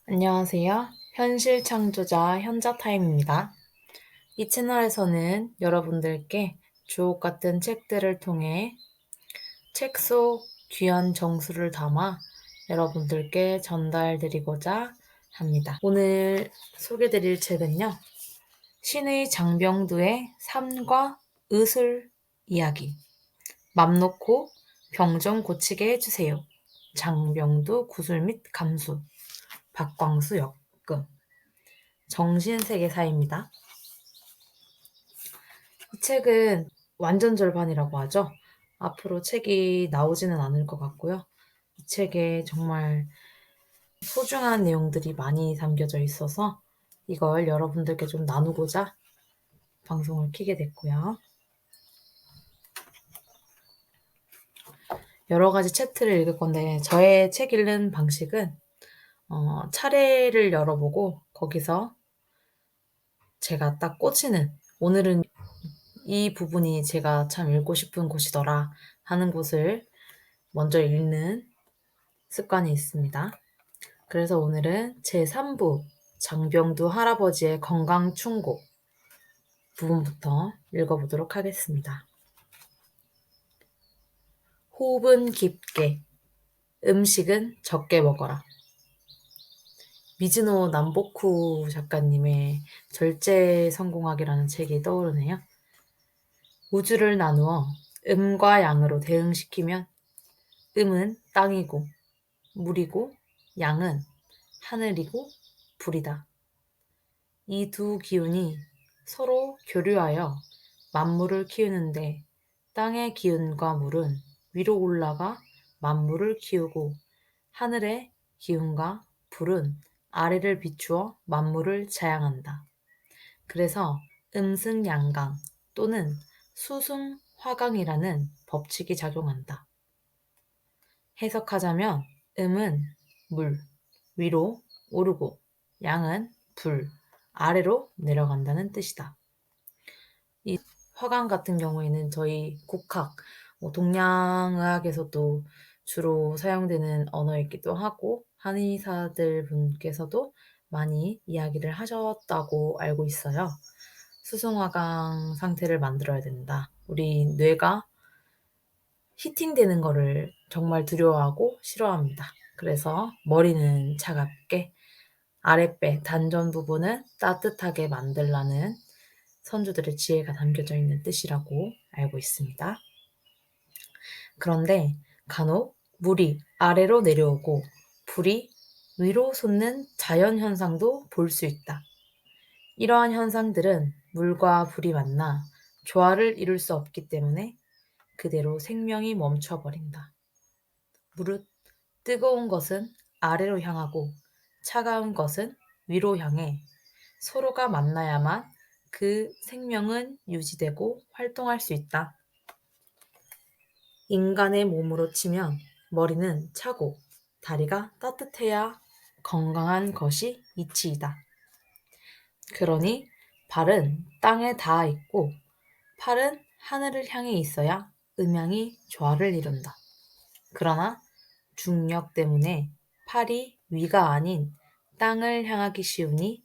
안녕하세요. 현실 창조자 현자타임입니다. 이 채널에서는 여러분들께 주옥 같은 책들을 통해 책 속 귀한 정수를 담아 여러분들께 전달드리고자 합니다. 오늘 소개드릴 책은요. 신의 장병두의 삶과 의술 이야기. 맘 놓고 병 좀 고치게 해주세요. 장병두 구술 및 감수. 박광수 역금. 정신세계사입니다. 이 책은 완전 절반이라고 하죠. 앞으로 책이 나오지는 않을 것 같고요. 이 책에 정말 소중한 내용들이 많이 담겨져 있어서 이걸 여러분들께 좀 나누고자 방송을 켜게 됐고요. 여러 가지 챕터를 읽을 건데 저의 책 읽는 방식은 차례를 열어보고 거기서 제가 딱 꽂히는 오늘은 이 부분이 제가 참 읽고 싶은 곳이더라 하는 곳을 먼저 읽는 습관이 있습니다. 그래서 오늘은 제3부 장병두 할아버지의 건강충고 부분부터 읽어보도록 하겠습니다. 호흡은 깊게, 음식은 적게 먹어라. 미즈노 남보쿠 작가님의 절제성공학이라는 책이 떠오르네요. 우주를 나누어 음과 양으로 대응시키면 음은 땅이고 물이고 양은 하늘이고 불이다. 이 두 기운이 서로 교류하여 만물을 키우는데 땅의 기운과 물은 위로 올라가 만물을 키우고 하늘의 기운과 불은 아래를 비추어 만물을 자양한다. 그래서 음승양강 또는 수승화강이라는 법칙이 작용한다. 해석하자면 음은 물, 위로 오르고 양은 불, 아래로 내려간다는 뜻이다. 이 화강 같은 경우에는 저희 국학, 동양의학에서도 주로 사용되는 언어이기도 하고 한의사들 분께서도 많이 이야기를 하셨다고 알고 있어요. 수승화강 상태를 만들어야 된다. 우리 뇌가 히팅되는 거를 정말 두려워하고 싫어합니다. 그래서 머리는 차갑게, 아랫배, 단전 부분은 따뜻하게 만들라는 선조들의 지혜가 담겨져 있는 뜻이라고 알고 있습니다. 그런데 간혹 물이 아래로 내려오고 불이 위로 솟는 자연 현상도 볼 수 있다. 이러한 현상들은 물과 불이 만나 조화를 이룰 수 없기 때문에 그대로 생명이 멈춰버린다. 무릇 뜨거운 것은 아래로 향하고 차가운 것은 위로 향해 서로가 만나야만 그 생명은 유지되고 활동할 수 있다. 인간의 몸으로 치면 머리는 차고 다리가 따뜻해야 건강한 것이 이치이다. 그러니 발은 땅에 닿아 있고 팔은 하늘을 향해 있어야 음양이 조화를 이룬다. 그러나 중력 때문에 팔이 위가 아닌 땅을 향하기 쉬우니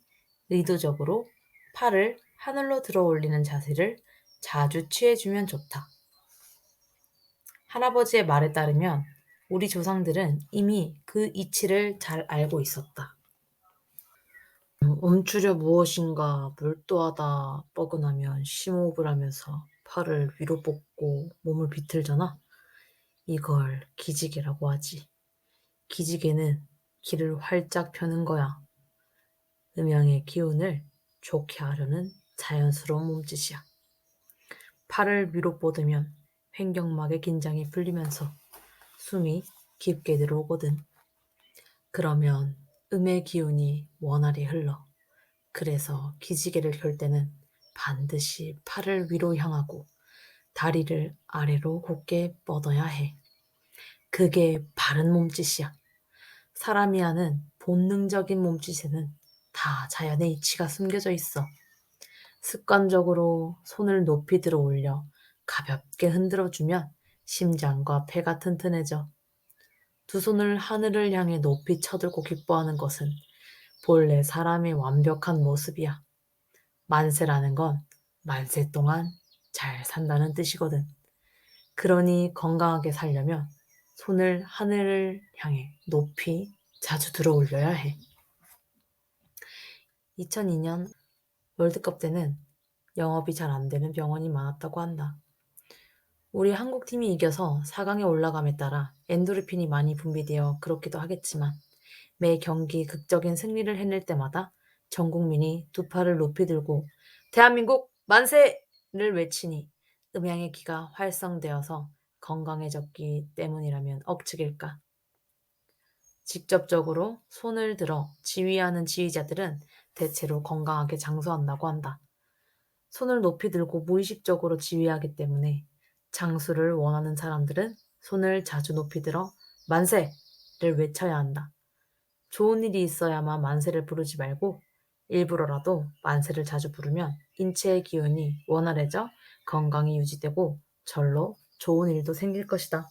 의도적으로 팔을 하늘로 들어 올리는 자세를 자주 취해주면 좋다. 할아버지의 말에 따르면 우리 조상들은 이미 그 이치를 잘 알고 있었다. 움츠려 무엇인가 몰두하다 뻐근하면 심호흡을 하면서 팔을 위로 뻗고 몸을 비틀잖아. 이걸 기지개라고 하지. 기지개는 길을 활짝 펴는 거야. 음양의 기운을 좋게 하려는 자연스러운 몸짓이야. 팔을 위로 뻗으면 횡격막의 긴장이 풀리면서 숨이 깊게 들어오거든. 그러면 음의 기운이 원활히 흘러. 그래서 기지개를 켤 때는 반드시 팔을 위로 향하고 다리를 아래로 곧게 뻗어야 해. 그게 바른 몸짓이야. 사람이 하는 본능적인 몸짓에는 다 자연의 이치가 숨겨져 있어. 습관적으로 손을 높이 들어 올려 가볍게 흔들어주면 심장과 폐가 튼튼해져. 두 손을 하늘을 향해 높이 쳐들고 기뻐하는 것은 본래 사람의 완벽한 모습이야. 만세라는 건 만세 동안 잘 산다는 뜻이거든. 그러니 건강하게 살려면 손을 하늘을 향해 높이 자주 들어 올려야 해. 2002년 월드컵 때는 영업이 잘 안 되는 병원이 많았다고 한다. 우리 한국팀이 이겨서 4강에 올라감에 따라 엔도르핀이 많이 분비되어 그렇기도 하겠지만 매 경기 극적인 승리를 해낼 때마다 전 국민이 두 팔을 높이 들고 대한민국 만세를 외치니 음양의 기가 활성되어서 건강해졌기 때문이라면 억측일까? 직접적으로 손을 들어 지휘하는 지휘자들은 대체로 건강하게 장수한다고 한다. 손을 높이 들고 무의식적으로 지휘하기 때문에 장수를 원하는 사람들은 손을 자주 높이 들어 만세를 외쳐야 한다. 좋은 일이 있어야만 만세를 부르지 말고 일부러라도 만세를 자주 부르면 인체의 기운이 원활해져 건강이 유지되고 절로 좋은 일도 생길 것이다.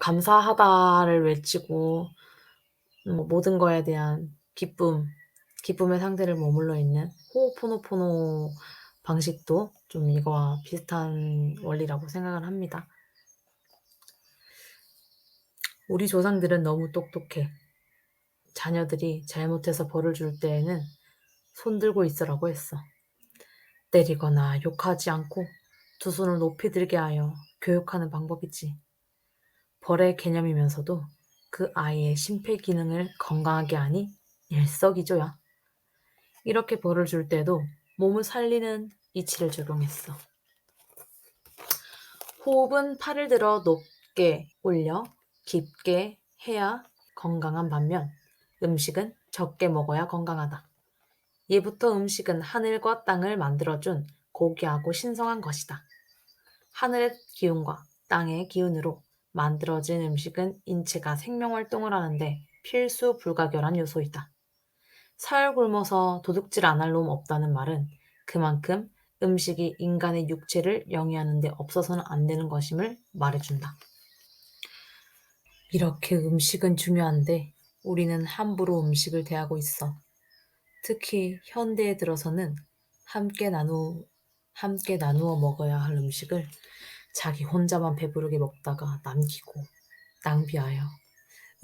감사하다를 외치고 모든 거에 대한 기쁨의 상태를 머물러 있는 호호포노포노 방식도 좀 이거와 비슷한 원리라고 생각을 합니다. 우리 조상들은 너무 똑똑해. 자녀들이 잘못해서 벌을 줄 때에는 손 들고 있으라고 했어. 때리거나 욕하지 않고 두 손을 높이 들게 하여 교육하는 방법이지. 벌의 개념이면서도 그 아이의 심폐 기능을 건강하게 하니 일석이조야. 이렇게 벌을 줄 때도 몸을 살리는 이치를 적용했어. 호흡은 팔을 들어 높게 올려 깊게 해야 건강한 반면 음식은 적게 먹어야 건강하다. 예부터 음식은 하늘과 땅을 만들어준 고귀하고 신성한 것이다. 하늘의 기운과 땅의 기운으로 만들어진 음식은 인체가 생명활동을 하는데 필수 불가결한 요소이다. 사흘 굶어서 도둑질 안 할 놈 없다는 말은 그만큼 음식이 인간의 육체를 영위하는 데 없어서는 안 되는 것임을 말해준다. 이렇게 음식은 중요한데 우리는 함부로 음식을 대하고 있어. 특히 현대에 들어서는 함께 나누어 먹어야 할 음식을 자기 혼자만 배부르게 먹다가 남기고 낭비하여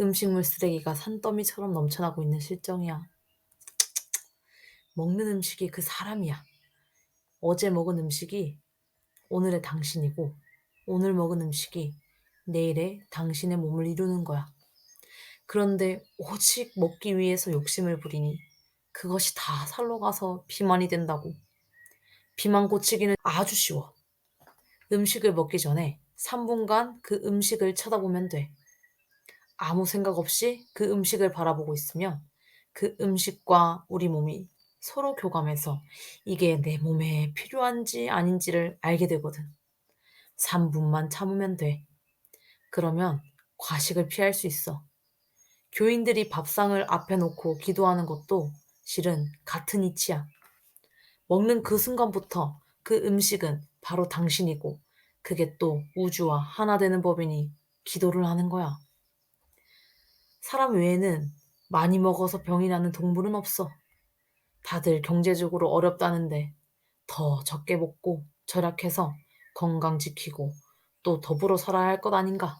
음식물 쓰레기가 산더미처럼 넘쳐나고 있는 실정이야. 먹는 음식이 그 사람이야. 어제 먹은 음식이 오늘의 당신이고 오늘 먹은 음식이 내일의 당신의 몸을 이루는 거야. 그런데 오직 먹기 위해서 욕심을 부리니 그것이 다 살로 가서 비만이 된다고. 비만 고치기는 아주 쉬워. 음식을 먹기 전에 3분간 그 음식을 쳐다보면 돼. 아무 생각 없이 그 음식을 바라보고 있으면 그 음식과 우리 몸이 서로 교감해서 이게 내 몸에 필요한지 아닌지를 알게 되거든. 3분만 참으면 돼. 그러면 과식을 피할 수 있어. 교인들이 밥상을 앞에 놓고 기도하는 것도 실은 같은 이치야. 먹는 그 순간부터 그 음식은 바로 당신이고 그게 또 우주와 하나 되는 법이니 기도를 하는 거야. 사람 외에는 많이 먹어서 병이 나는 동물은 없어. 다들 경제적으로 어렵다는데 더 적게 먹고 절약해서 건강 지키고 또 더불어 살아야 할 것 아닌가.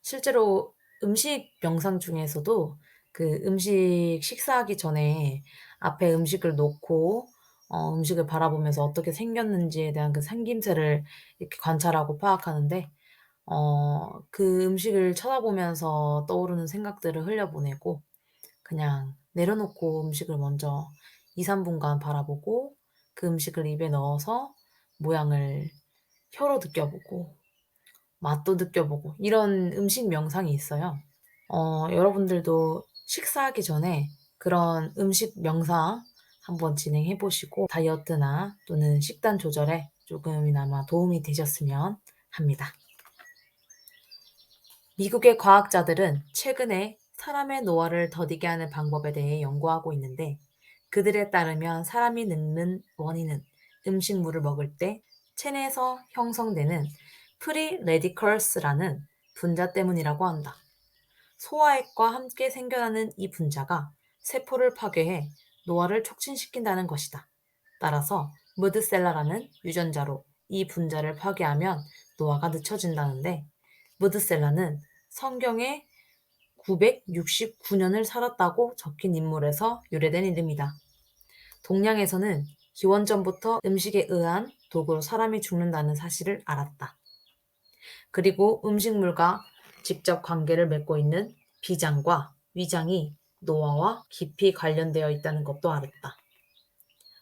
실제로 음식 명상 중에서도 그 음식 식사하기 전에 앞에 음식을 놓고 음식을 바라보면서 어떻게 생겼는지에 대한 그 생김새를 이렇게 관찰하고 파악하는데 그 음식을 쳐다보면서 떠오르는 생각들을 흘려보내고 그냥 내려놓고 음식을 먼저 2-3분간 바라보고 그 음식을 입에 넣어서 모양을 혀로 느껴보고 맛도 느껴보고 이런 음식 명상이 있어요. 여러분들도 식사하기 전에 그런 음식 명상 한번 진행해 보시고 다이어트나 또는 식단 조절에 조금이나마 도움이 되셨으면 합니다. 미국의 과학자들은 최근에 사람의 노화를 더디게 하는 방법에 대해 연구하고 있는데 그들에 따르면 사람이 늙는 원인은 음식물을 먹을 때 체내에서 형성되는 프리 레디컬스라는 분자 때문이라고 한다. 소화액과 함께 생겨나는 이 분자가 세포를 파괴해 노화를 촉진시킨다는 것이다. 따라서 무드셀라라는 유전자로 이 분자를 파괴하면 노화가 늦춰진다는데, 무드셀라는 성경에 969년을 살았다고 적힌 인물에서 유래된 이름이다. 동양에서는 기원전부터 음식에 의한 도구로 사람이 죽는다는 사실을 알았다. 그리고 음식물과 직접 관계를 맺고 있는 비장과 위장이 노화와 깊이 관련되어 있다는 것도 알았다.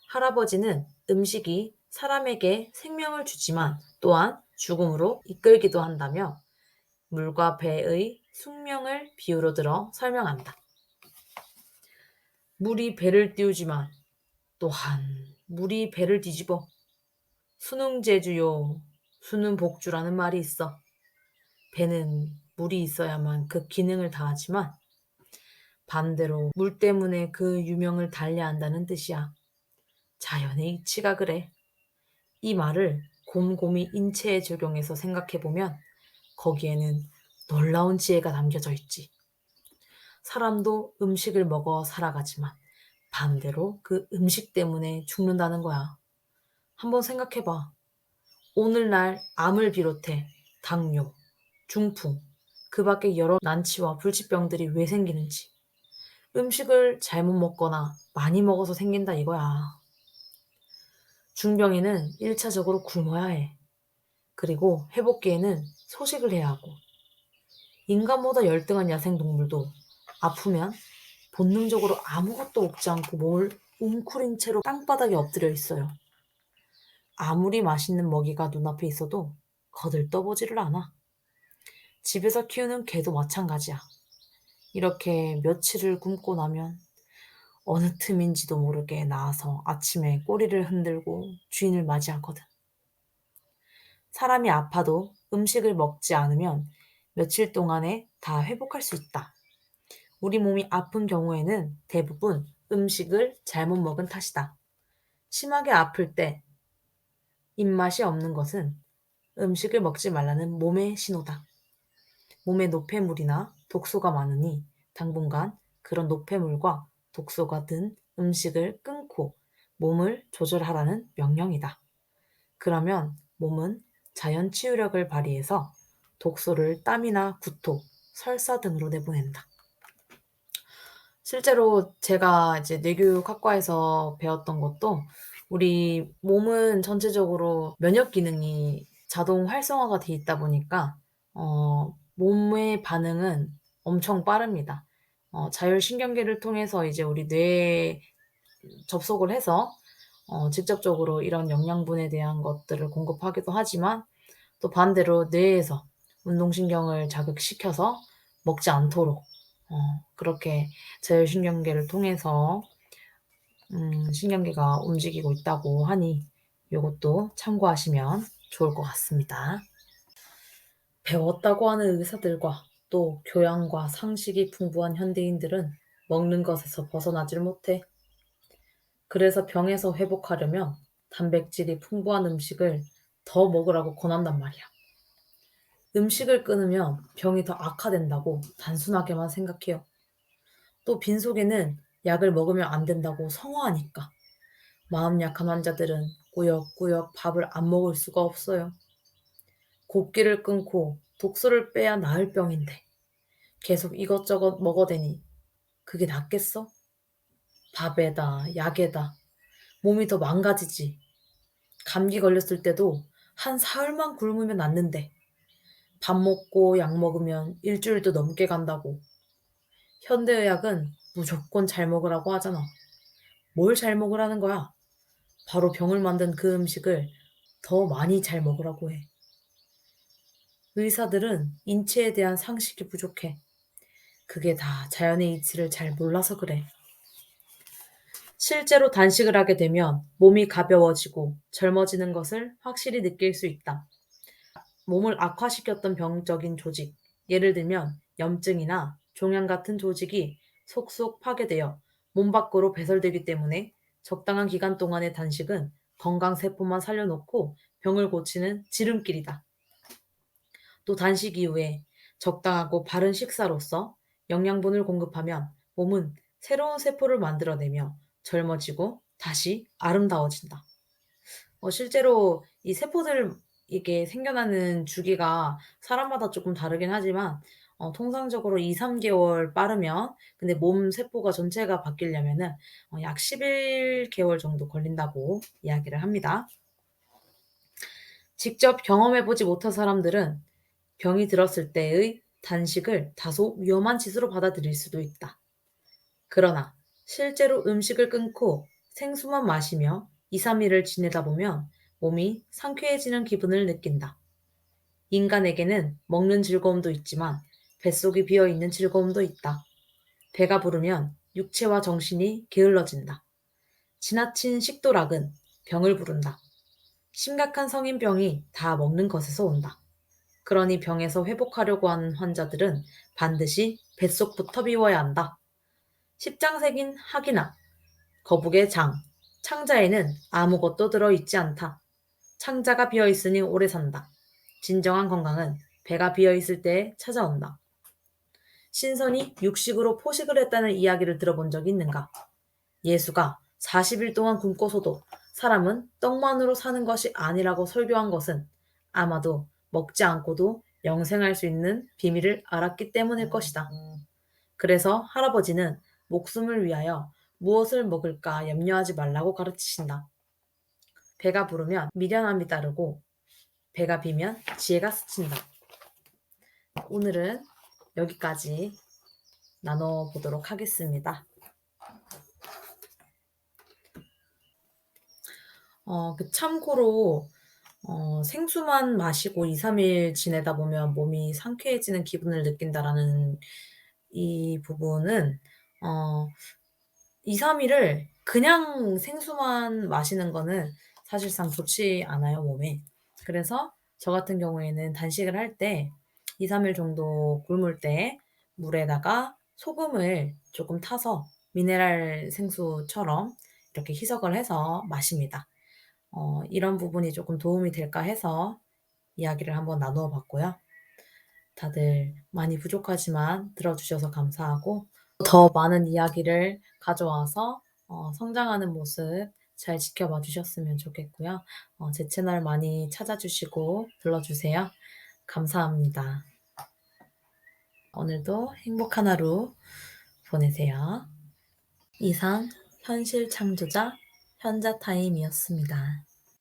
할아버지는 음식이 사람에게 생명을 주지만 또한 죽음으로 이끌기도 한다며 물과 배의 숙명을 비유로 들어 설명한다. 물이 배를 띄우지만 또한 물이 배를 뒤집어. 수능제주요, 수능복주라는 말이 있어. 배는 물이 있어야만 그 기능을 다하지만 반대로 물 때문에 그 유명을 달래야 한다는 뜻이야. 자연의 이치가 그래. 이 말을 곰곰이 인체에 적용해서 생각해보면 거기에는 놀라운 지혜가 담겨져 있지. 사람도 음식을 먹어 살아가지만 반대로 그 음식 때문에 죽는다는 거야. 한번 생각해봐. 오늘날 암을 비롯해 당뇨, 중풍, 그 밖에 여러 난치와 불치병들이 왜 생기는지. 음식을 잘못 먹거나 많이 먹어서 생긴다 이거야. 중병에는 1차적으로 굶어야 해. 그리고 회복기에는 소식을 해야 하고. 인간보다 열등한 야생동물도 아프면 본능적으로 아무것도 먹지 않고 몸을 웅크린 채로 땅바닥에 엎드려 있어요. 아무리 맛있는 먹이가 눈앞에 있어도 거들떠보지를 않아. 집에서 키우는 개도 마찬가지야. 이렇게 며칠을 굶고 나면 어느 틈인지도 모르게 나와서 아침에 꼬리를 흔들고 주인을 맞이하거든. 사람이 아파도 음식을 먹지 않으면 며칠 동안에 다 회복할 수 있다. 우리 몸이 아픈 경우에는 대부분 음식을 잘못 먹은 탓이다. 심하게 아플 때 입맛이 없는 것은 음식을 먹지 말라는 몸의 신호다. 몸에 노폐물이나 독소가 많으니 당분간 그런 노폐물과 독소가 든 음식을 끊고 몸을 조절하라는 명령이다. 그러면 몸은 자연 치유력을 발휘해서 독소를 땀이나 구토, 설사 등으로 내보낸다. 실제로 제가 이제 뇌교육학과에서 배웠던 것도 우리 몸은 전체적으로 면역 기능이 자동 활성화가 돼 있다 보니까 몸의 반응은 엄청 빠릅니다. 자율신경계를 통해서 이제 우리 뇌에 접속을 해서 직접적으로 이런 영양분에 대한 것들을 공급하기도 하지만 또 반대로 뇌에서 운동신경을 자극시켜서 먹지 않도록 그렇게 자율신경계를 통해서 신경계가 움직이고 있다고 하니 이것도 참고하시면 좋을 것 같습니다. 배웠다고 하는 의사들과 또 교양과 상식이 풍부한 현대인들은 먹는 것에서 벗어나질 못해. 그래서 병에서 회복하려면 단백질이 풍부한 음식을 더 먹으라고 권한단 말이야. 음식을 끊으면 병이 더 악화된다고 단순하게만 생각해요. 또 빈속에는 약을 먹으면 안 된다고 성화하니까 마음 약한 환자들은 꾸역꾸역 밥을 안 먹을 수가 없어요. 곡기를 끊고 독소를 빼야 나을 병인데 계속 이것저것 먹어대니 그게 낫겠어? 밥에다 약에다 몸이 더 망가지지. 감기 걸렸을 때도 한 사흘만 굶으면 낫는데 밥 먹고 약 먹으면 일주일도 넘게 간다고. 현대의학은 무조건 잘 먹으라고 하잖아. 뭘 잘 먹으라는 거야? 바로 병을 만든 그 음식을 더 많이 잘 먹으라고 해. 의사들은 인체에 대한 상식이 부족해. 그게 다 자연의 이치를 잘 몰라서 그래. 실제로 단식을 하게 되면 몸이 가벼워지고 젊어지는 것을 확실히 느낄 수 있다. 몸을 악화시켰던 병적인 조직, 예를 들면 염증이나 종양 같은 조직이 속속 파괴되어 몸 밖으로 배설되기 때문에 적당한 기간 동안의 단식은 건강 세포만 살려놓고 병을 고치는 지름길이다. 또 단식 이후에 적당하고 바른 식사로서 영양분을 공급하면 몸은 새로운 세포를 만들어내며 젊어지고 다시 아름다워진다. 실제로 이 세포들 이게 생겨나는 주기가 사람마다 조금 다르긴 하지만 통상적으로 2-3 개월 빠르면, 근데 몸 세포가 전체가 바뀌려면은 약 11 개월 정도 걸린다고 이야기를 합니다. 직접 경험해 보지 못한 사람들은 병이 들었을 때의 단식을 다소 위험한 짓으로 받아들일 수도 있다. 그러나 실제로 음식을 끊고 생수만 마시며 2-3 일을 지내다 보면 몸이 상쾌해지는 기분을 느낀다. 인간에게는 먹는 즐거움도 있지만 뱃속이 비어 있는 즐거움도 있다. 배가 부르면 육체와 정신이 게을러진다. 지나친 식도락은 병을 부른다. 심각한 성인병이 다 먹는 것에서 온다. 그러니 병에서 회복하려고 하는 환자들은 반드시 뱃속부터 비워야 한다. 십장색인 학이나 거북의 장, 창자에는 아무것도 들어있지 않다. 창자가 비어있으니 오래 산다. 진정한 건강은 배가 비어있을 때에 찾아온다. 신선이 육식으로 포식을 했다는 이야기를 들어본 적이 있는가? 예수가 40일 동안 굶고서도 사람은 떡만으로 사는 것이 아니라고 설교한 것은 아마도 먹지 않고도 영생할 수 있는 비밀을 알았기 때문일 것이다. 그래서 할아버지는 목숨을 위하여 무엇을 먹을까 염려하지 말라고 가르치신다. 배가 부르면 미련함이 따르고 배가 비면 지혜가 스친다. 오늘은 여기까지 나눠보도록 하겠습니다. 참고로 생수만 마시고 2-3일 지내다 보면 몸이 상쾌해지는 기분을 느낀다라는 이 부분은 어 2-3 일을 그냥 생수만 마시는 거는 사실상 좋지 않아요, 몸에. 그래서 저 같은 경우에는 단식을 할 때 2-3일 정도 굶을 때 물에다가 소금을 조금 타서 미네랄 생수처럼 이렇게 희석을 해서 마십니다. 이런 부분이 조금 도움이 될까 해서 이야기를 한번 나누어 봤고요. 다들 많이 부족하지만 들어주셔서 감사하고, 더 많은 이야기를 가져와서 성장하는 모습 잘 지켜봐 주셨으면 좋겠고요. 제 채널 많이 찾아주시고 불러주세요. 감사합니다. 오늘도 행복한 하루 보내세요. 이상 현실 창조자 현자타임이었습니다.